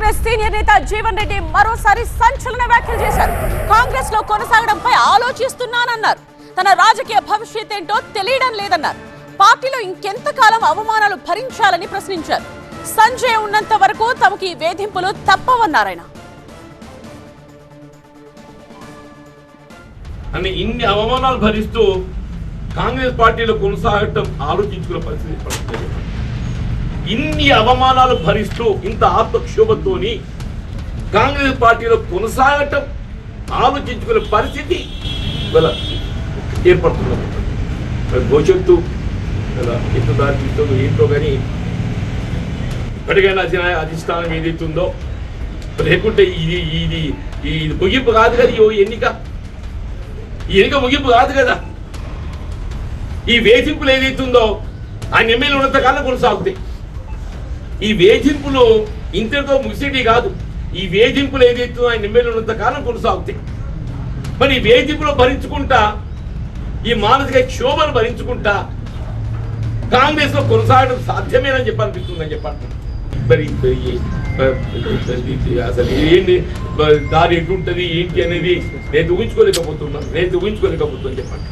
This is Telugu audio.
కాంగ్రెస్ సీనియర్ నేత జీవన్ రెడ్డి మరోసారి సంచలన వ్యాఖ్యలు చేశారు. కాంగ్రెస్ లో కొనసాగడంపై ఆలోచిస్తున్నానన్నారు. తన రాజకీయ భవిష్యత్ ఏంటో తెలియడం లేదన్నారు. పార్టీలో ఇంకెంతకాలం అవమానాలు భరించాలని ప్రశ్నించారు. సంజయ్ ఉన్నంత వరకు తమకి వేధింపులు తప్పవన్నారాయన. అని ఇన్ని అవమానాలు భరిస్తూ కాంగ్రెస్ పార్టీలో కొనసాగటం ఆలోచించుకునే పరిస్థితి. ఇన్ని అవమానాలు భరిస్తూ ఇంత ఆత్మక్షోభతోని కాంగ్రెస్ పార్టీలో కొనసాగటం ఆలోచించుకునే పరిస్థితి ఏర్పడుతుంది. భవిష్యత్తు ఎంత దారి తీస్తుందో ఏంటో కానీ ఇప్పటికైనా అధిష్టానం ఏదైతుందో లేకుంటే ఇది ఇది ఇది ముగింపు కాదు కదా. ఈ ఎన్నిక ముగింపు కాదు కదా. ఈ వేధింపులు ఏదైతుందో ఆయన ఎమ్మెల్యే ఉన్నంత కాలం కొనసాగుతాయి. ఈ వేధింపులు ఇంతటితో ముగిసేటి కాదు. ఈ వేధింపులు ఏదైతుందో ఆయన ఎమ్మెల్యే ఉన్నంత కాలం కొనసాగుతాయి. మరి ఈ వేధింపులు భరించుకుంటా, ఈ మానసిక క్షోభను భరించుకుంటా కాంగ్రెస్ లో కొనసాగడం సాధ్యమేనని చెప్పనిపిస్తుందని చెప్పండి. మరి అసలు ఏంటి దారి ఎటుంటది ఏంటి అనేది నేను ఊహించుకోలేకపోతున్నాను చెప్పండి.